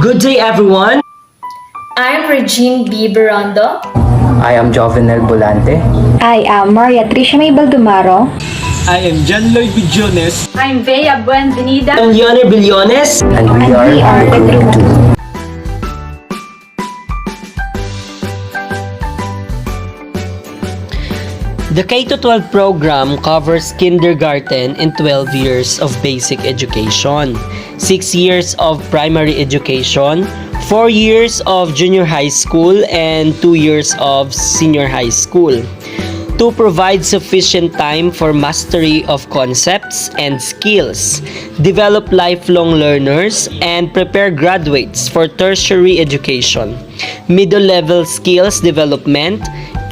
Good day, everyone. I'm Regine B. Berondo. I am Jovenel Bolante. I am Maria Tricia May Baldumaro. I am John Lloyd Villones. I'm Bea Buenvenida. I'm Leonel Billones. And we And are we are the Group Group 2. The K-12 program covers kindergarten and 12 years of basic education, 6 years of primary education, 4 years of junior high school, and 2 years of senior high school. To provide sufficient time for mastery of concepts and skills, develop lifelong learners, and prepare graduates for tertiary education, middle-level skills development,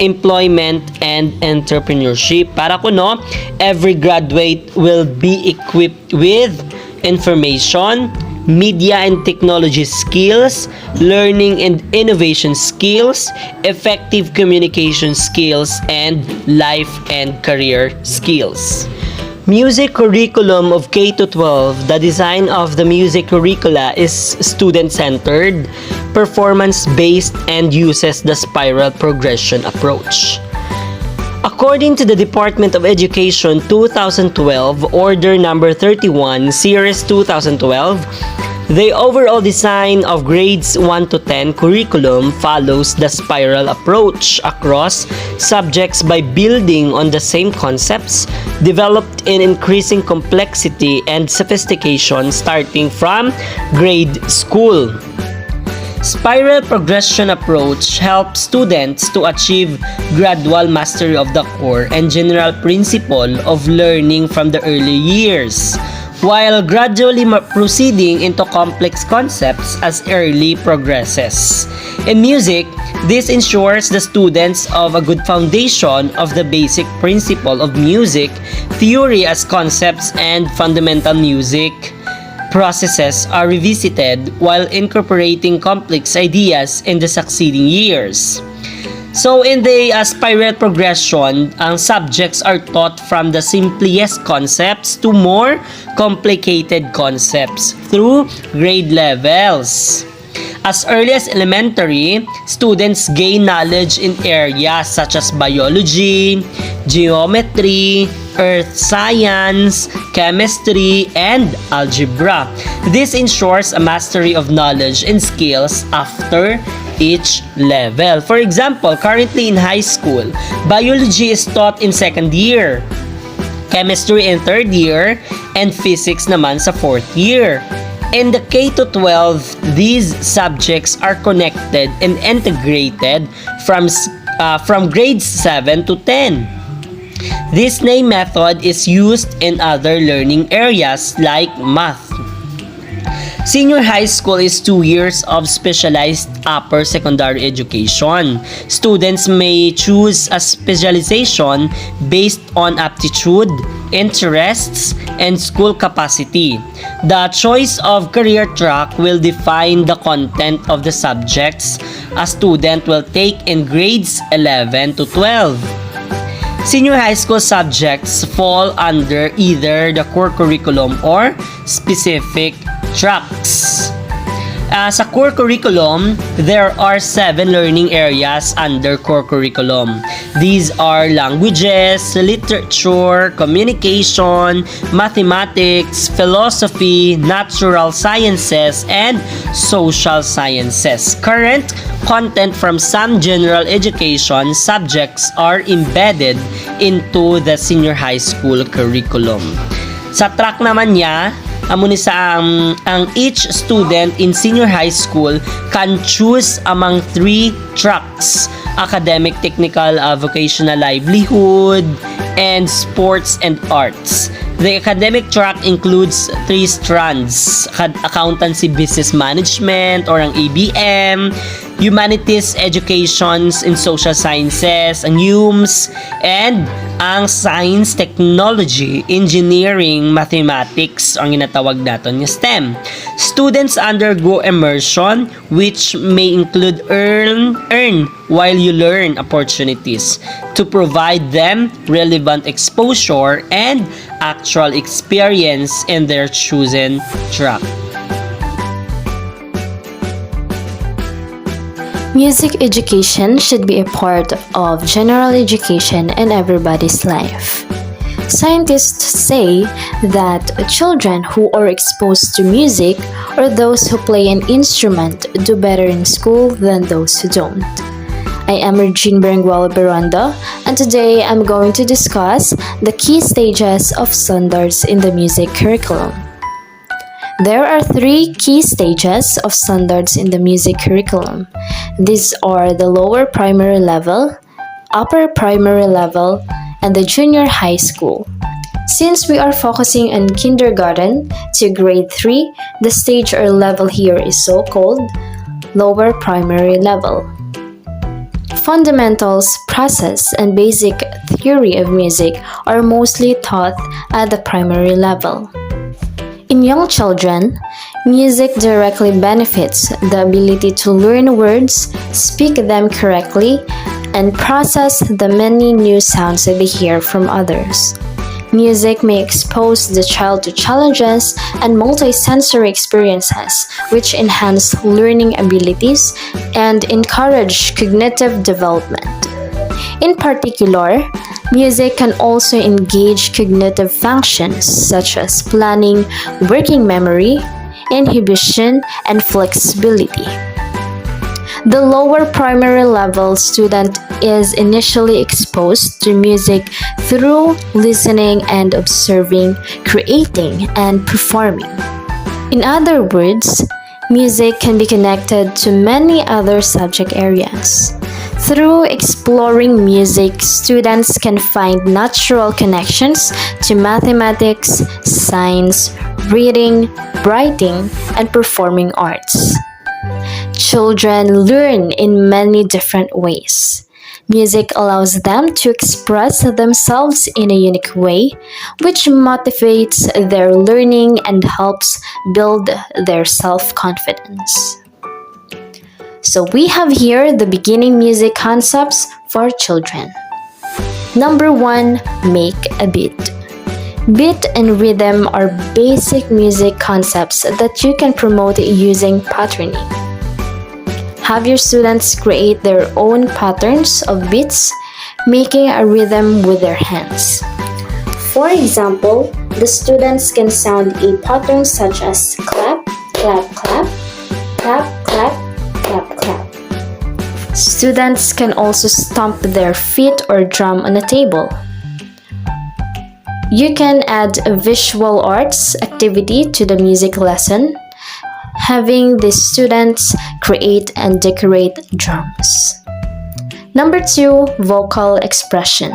employment, and entrepreneurship. Para ko, no, every graduate will be equipped with information, media and technology skills, learning and innovation skills, effective communication skills, and life and career skills. Music curriculum of K-12. The design of the music curricula is student-centered, performance-based, and uses the spiral progression approach. According to the Department of Education 2012, Order Number 31, Series 2012, the overall design of grades 1 to 10 curriculum follows the spiral approach across subjects by building on the same concepts developed in increasing complexity and sophistication starting from grade school. Spiral progression approach helps students to achieve gradual mastery of the core and general principle of learning from the early years, while gradually proceeding into complex concepts as early progresses. In music, this ensures the students of a good foundation of the basic principle of music theory as concepts and fundamental music processes are revisited while incorporating complex ideas in the succeeding years. So in the spiral progression, ang subjects are taught from the simplest concepts to more complicated concepts through grade levels. As early as elementary, students gain knowledge in areas such as biology, geometry, earth science, chemistry, and algebra. This ensures a mastery of knowledge and skills after each level. For example, currently in high school, biology is taught in second year, chemistry in third year, and physics naman sa fourth year. In the K-12, these subjects are connected and integrated from grades 7 to 10. This name method is used in other learning areas like math. Senior high school is 2 years of specialized upper secondary education. Students may choose a specialization based on aptitude, interests, and school capacity. The choice of career track will define the content of the subjects a student will take in grades 11 to 12. Senior high school subjects fall under either the core curriculum or specific tracks. Sa core curriculum, there are 7 learning areas under core curriculum. These are languages, literature, communication, mathematics, philosophy, natural sciences, and social sciences. Current content from some general education subjects are embedded into the senior high school curriculum. Sa track naman niya, amo ni sa ang each student in senior high school can choose among 3 tracks: academic, technical, vocational, livelihood, and sports and arts. The academic track includes 3 strands: accountancy, business management or ang ABM, humanities, educations in social sciences, ang HUMS, and ang science, technology, engineering, mathematics, ang ginatawag natin yung STEM. Students undergo immersion which may include earn while you learn opportunities to provide them relevant exposure and actual experience in their chosen track. Music education should be a part of general education in everybody's life. Scientists say that children who are exposed to music or those who play an instrument do better in school than those who don't. I am Regine Berenguela Berondo, and today I'm going to discuss the key stages of standards in the music curriculum. There are 3 key stages of standards in the music curriculum. These are the lower primary level, upper primary level, and the junior high school. Since we are focusing on kindergarten to grade 3, the stage or level here is so-called lower primary level. Fundamentals, process, and basic theory of music are mostly taught at the primary level. In young children, music directly benefits the ability to learn words, speak them correctly, and process the many new sounds that they hear from others. Music may expose the child to challenges and multisensory experiences, which enhance learning abilities and encourage cognitive development. In particular, music can also engage cognitive functions such as planning, working memory, inhibition, and flexibility. The lower primary level student is initially exposed to music through listening and observing, creating, and performing. In other words, music can be connected to many other subject areas. Through exploring music, students can find natural connections to mathematics, science, reading, writing, and performing arts. Children learn in many different ways. Music allows them to express themselves in a unique way, which motivates their learning and helps build their self-confidence. So we have here the beginning music concepts for children. Number 1, make a beat. Beat and rhythm are basic music concepts that you can promote using patterning. Have your students create their own patterns of beats, making a rhythm with their hands. For example, the students can sound a pattern such as clap, clap, clap, clap, clap, clap, clap. Students can also stomp their feet or drum on a table. You can add a visual arts activity to the music lesson, having the students create and decorate drums. Number 2, vocal expression.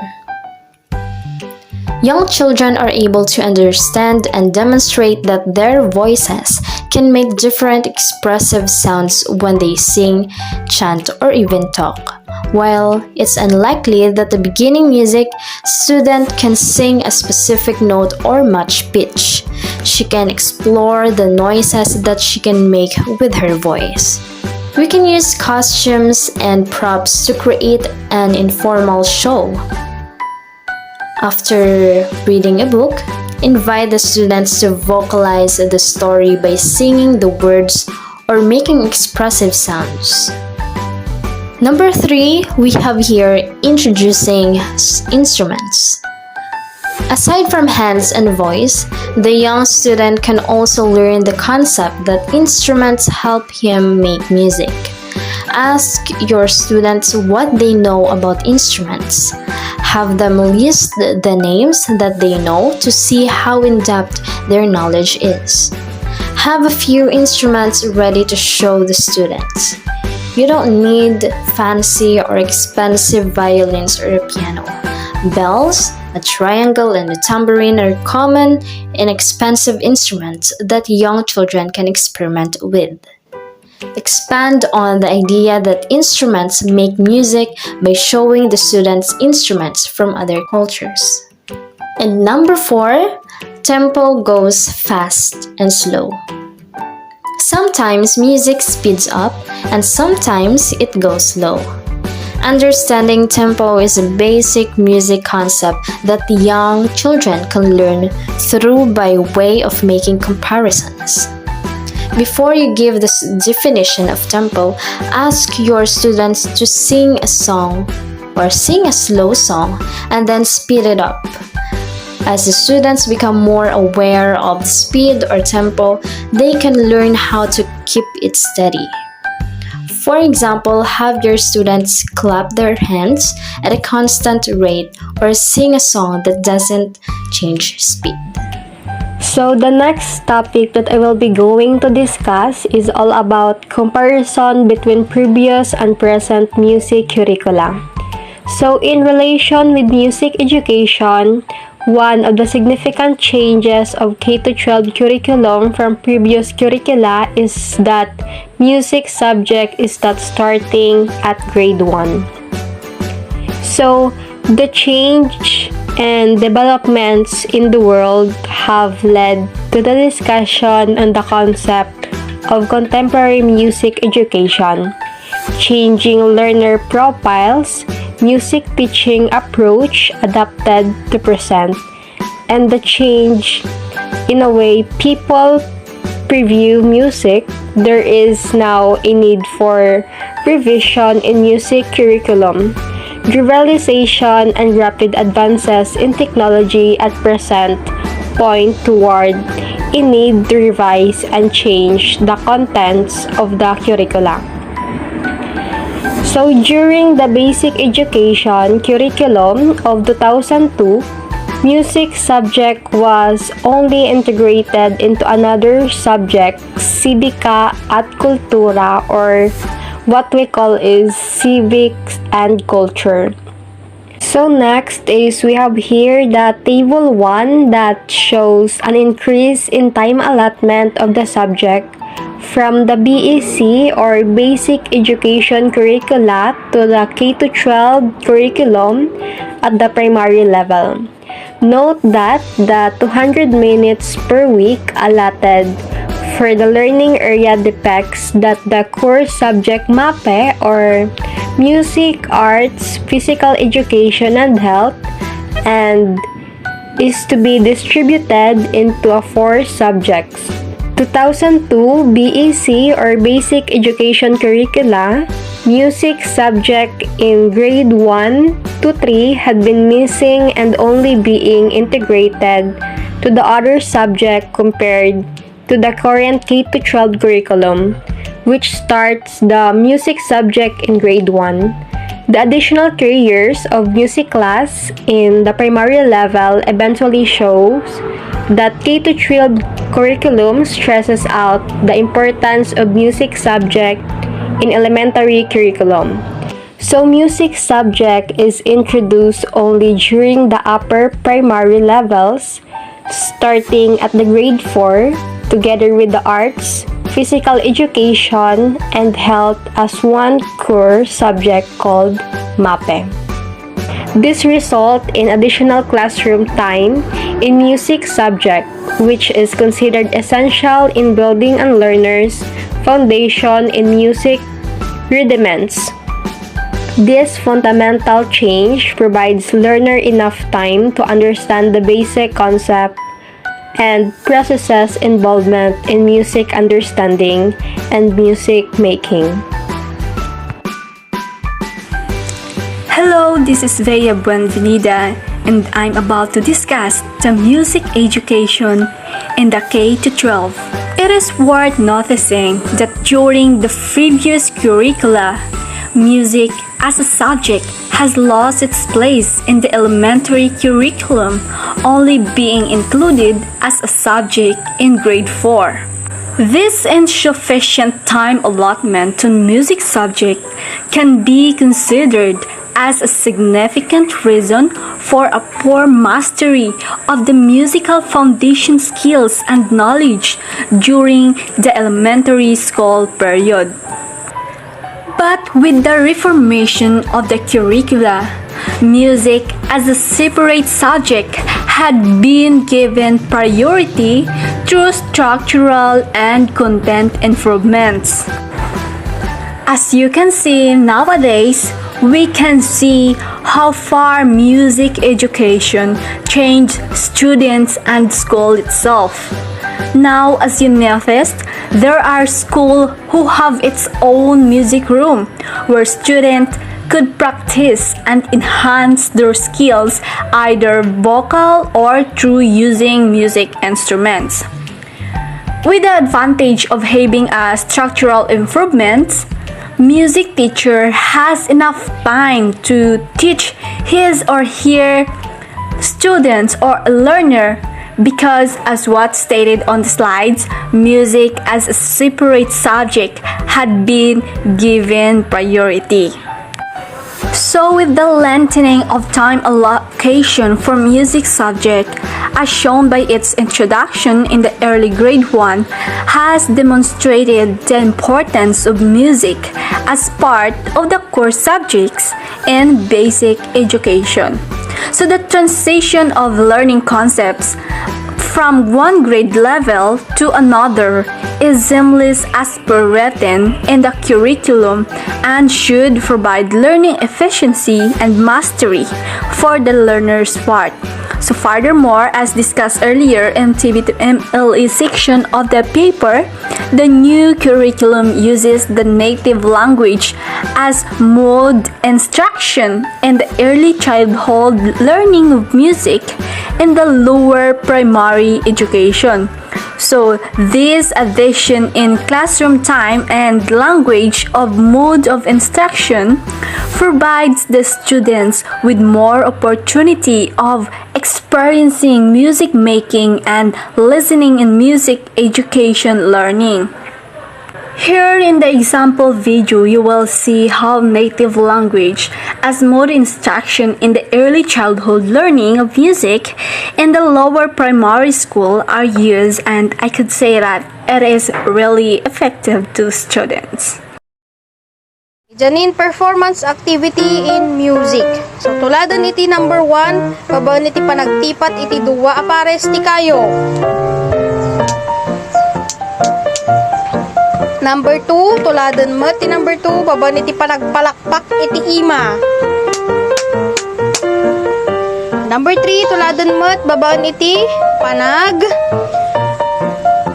Young children are able to understand and demonstrate that their voices can make different expressive sounds when they sing, chant, or even talk. While it's unlikely that the beginning music student can sing a specific note or match pitch, she can explore the noises that she can make with her voice. We can use costumes and props to create an informal show. After reading a book, invite the students to vocalize the story by singing the words or making expressive sounds. Number 3, we have here introducing instruments. Aside from hands and voice, the young student can also learn the concept that instruments help him make music. Ask your students what they know about instruments. Have them list the names that they know to see how in-depth their knowledge is. Have a few instruments ready to show the students. You don't need fancy or expensive violins or a piano. Bells, a triangle, and a tambourine are common, inexpensive instruments that young children can experiment with. Expand on the idea that instruments make music by showing the students instruments from other cultures. And number 4, tempo goes fast and slow. Sometimes music speeds up and sometimes it goes slow. Understanding tempo is a basic music concept that the young children can learn through by way of making comparisons. Before you give this definition of tempo, ask your students to sing a song or sing a slow song and then speed it up. As the students become more aware of the speed or tempo, they can learn how to keep it steady. For example, have your students clap their hands at a constant rate or sing a song that doesn't change speed. So the next topic that I will be going to discuss is all about comparison between previous and present music curricula. So in relation with music education, one of the significant changes of K-12 curriculum from previous curricula is that music subject is not starting at grade 1. So the change and developments in the world have led to the discussion on the concept of contemporary music education, changing learner profiles, music teaching approach adapted to present, and the change in a way people preview music. There is now a need for revision in music curriculum. Globalization and rapid advances in technology at present point toward a need to revise and change the contents of the curricula. So during the basic education curriculum of 2002, music subject was only integrated into another subject, Civica at Cultura, or what we call is civics and culture. So next is we have here the table 1 that shows an increase in time allotment of the subject from the BEC or Basic Education Curricula to the K-12 curriculum at the primary level. Note that the 200 minutes per week allotted for the learning area depicts that the core subject MAPE or Music, Arts, Physical Education and Health and is to be distributed into 4 subjects. 2002 BEC or Basic Education Curricula, music subject in grade 1 to 3 had been missing and only being integrated to the other subject compared to the current K-12 curriculum, which starts the music subject in grade 1. The additional 3 years of music class in the primary level eventually shows that K-12 curriculum stresses out the importance of music subject in elementary curriculum. So music subject is introduced only during the upper primary levels, starting at the grade 4, together with the arts, physical education, and health as one core subject called MAPE. This results in additional classroom time in music subject, which is considered essential in building a learner's foundation in music rudiments. This fundamental change provides learner enough time to understand the basic concept and processes involvement in music understanding and music making. Hello, this is Vea Buenvenida, and I'm about to discuss the music education in the K-12. It is worth noticing that during the previous curricula, music as a subject has lost its place in the elementary curriculum, only being included as a subject in grade 4. This insufficient time allotment to music subject can be considered as a significant reason for a poor mastery of the musical foundation skills and knowledge during the elementary school period. But with the reformation of the curricula, music as a separate subject had been given priority through structural and content improvements. As you can see nowadays, we can see how far music education changed students and school itself. Now, as you noticed, there are schools who have its own music room where students could practice and enhance their skills either vocal or through using music instruments. With the advantage of having a structural improvements, music teacher has enough time to teach his or her students or learner because, as what stated on the slides, music as a separate subject had been given priority. So with the lengthening of time allocation for music subject, as shown by its introduction in the early grade 1, has demonstrated the importance of music as part of the core subjects in basic education. So the transition of learning concepts from one grade level to another is seamless as per written in the curriculum and should provide learning efficiency and mastery for the learner's part. So furthermore, as discussed earlier in TV to MLE section of the paper, the new curriculum uses the native language as mode instruction in the early childhood learning of music in the lower primary education. So this addition in classroom time and language of mode of instruction provides the students with more opportunity of experiencing music making and listening in music education learning. Here in the example video, you will see how native language as mode instruction in the early childhood learning of music in the lower primary school are used, and I could say that it is really effective to students. Janine, performance activity in music. So, tuladan iti number 1, babaan iti panagtipat iti duwa apares ti kayo. Number 2, tuladan mo ti number 2, babaan iti panagpalakpak iti ima. Number 3, tuladan mo babaan iti panag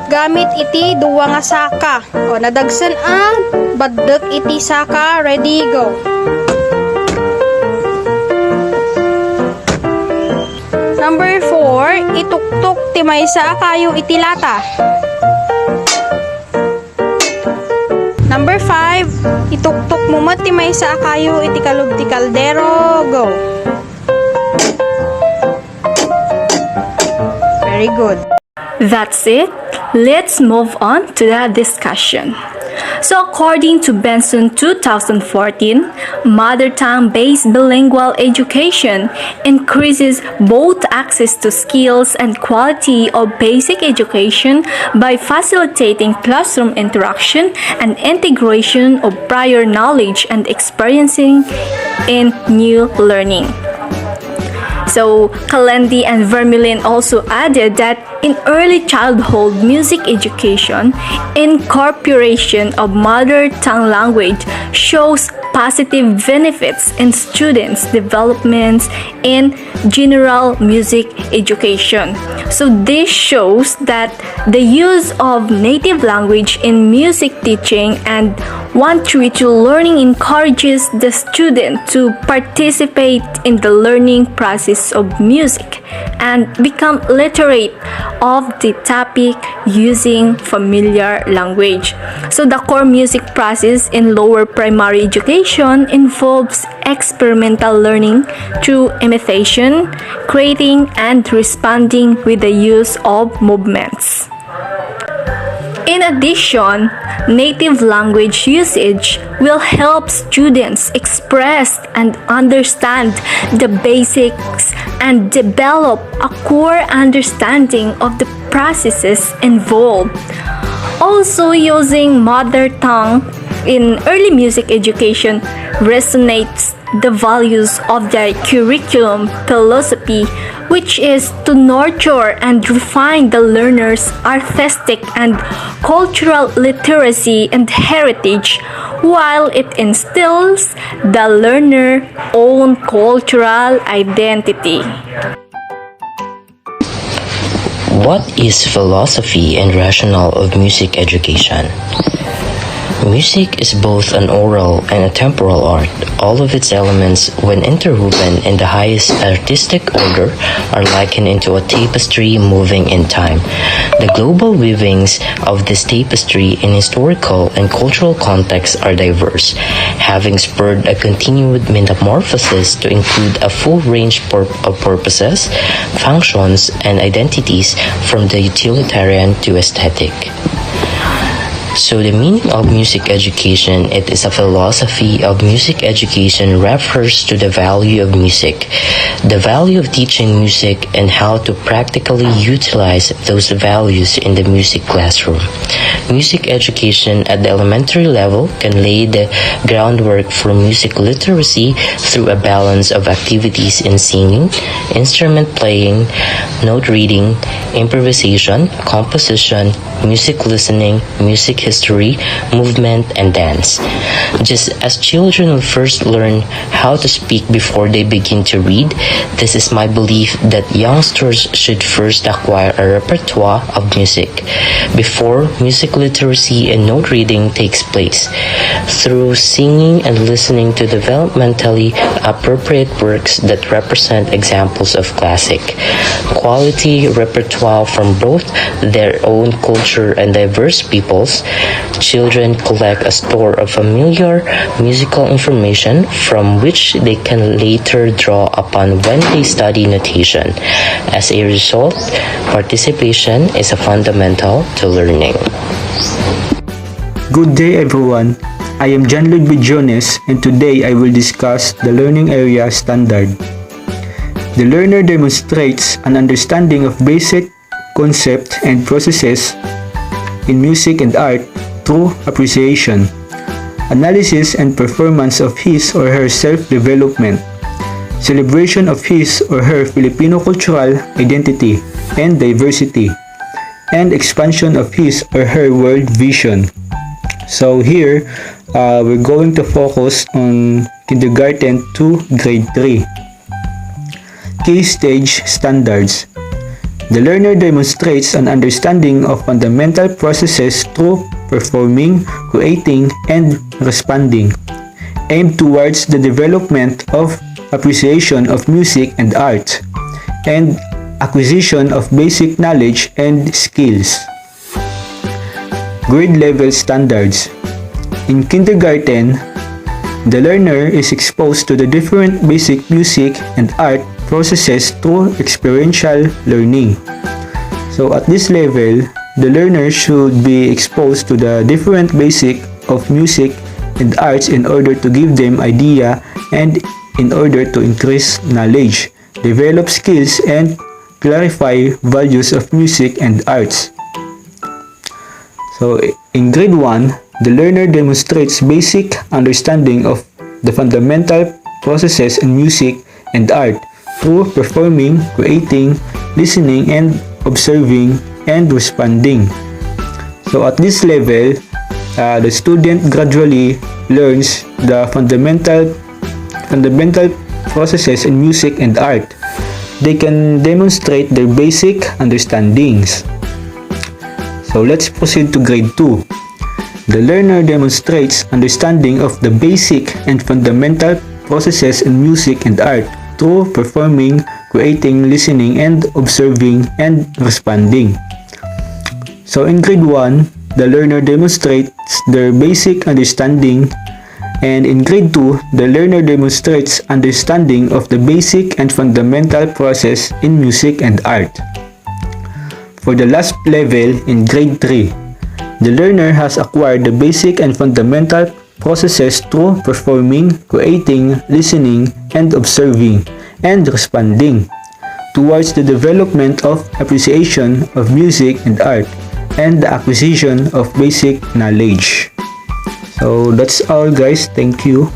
gamit iti duwa nga saka. O, nadagsan ang baddek iti saka. Ready, go. Number 4, ituktok ti maysa kayo iti lata. Number 5, ituktok mo mat ti maysa kayo iti kalub ti kaldero. Go. Very good. That's it. Let's move on to the discussion. So according to Benson 2014, mother tongue-based bilingual education increases both access to skills and quality of basic education by facilitating classroom interaction and integration of prior knowledge and experiencing in new learning. So, Kalendi and Vermeulen also added that in early childhood music education, incorporation of mother tongue language shows positive benefits in students' developments in general music education. So, this shows that the use of native language in music teaching and 1-3-2 learning encourages the student to participate in the learning process of music and become literate of the topic using familiar language. So the core music process in lower primary education involves experimental learning through imitation, creating, and responding with the use of movements. In addition, native language usage will help students express and understand the basics and develop a core understanding of the processes involved. Also, using mother tongue in early music education resonates the values of their curriculum philosophy, which is to nurture and refine the learner's artistic and cultural literacy and heritage, while it instills the learner's own cultural identity. What is philosophy and rationale of music education? Music is both an oral and a temporal art. All of its elements, when interwoven in the highest artistic order, are likened into a tapestry moving in time. The global weavings of this tapestry in historical and cultural contexts are diverse, having spurred a continued metamorphosis to include a full range of purposes, functions, and identities from the utilitarian to aesthetic. So the meaning of music education, it is a philosophy of music education refers to the value of music, the value of teaching music, and how to practically utilize those values in the music classroom. Music education at the elementary level can lay the groundwork for music literacy through a balance of activities in singing, instrument playing, note reading, improvisation, composition, music listening, music history, movement, and dance. Just as children will first learn how to speak before they begin to read, this is my belief that youngsters should first acquire a repertoire of music before music literacy and note reading takes place. Through singing and listening to developmentally appropriate works that represent examples of classic quality repertoire from both their own culture and diverse peoples, children collect a store of familiar musical information from which they can later draw upon when they study notation. As a result, participation is a fundamental to learning. Good day everyone. I am John-Lloyd Bidjones and today I will discuss the learning area standard. The learner demonstrates an understanding of basic concepts and processes in music and art through appreciation, analysis and performance of his or her self-development, celebration of his or her Filipino cultural identity and diversity, and expansion of his or her world vision. So here, we're going to focus on kindergarten to grade 3. Key stage standards. The learner demonstrates an understanding of fundamental processes through performing, creating, and responding, aimed towards the development of appreciation of music and art, and acquisition of basic knowledge and skills. Grade level standards. In kindergarten, the learner is exposed to the different basic music and art processes through experiential learning. So at this level, the learner should be exposed to the different basic of music and arts in order to give them idea and in order to increase knowledge, develop skills, and clarify values of music and arts. So in grade 1, the learner demonstrates basic understanding of the fundamental processes in music and art through performing, creating, listening, and observing, and responding. So at this level, the student gradually learns the fundamental processes in music and art. They can demonstrate their basic understandings. So let's proceed to grade 2. The learner demonstrates understanding of the basic and fundamental processes in music and art through performing, creating, listening, and observing, and responding. So in grade 1, the learner demonstrates their basic understanding, and in grade 2, the learner demonstrates understanding of the basic and fundamental process in music and art. For the last level, in grade 3, the learner has acquired the basic and fundamental processes through performing, creating, listening, and observing, and responding towards the development of appreciation of music and art and the acquisition of basic knowledge. So that's all guys. Thank you.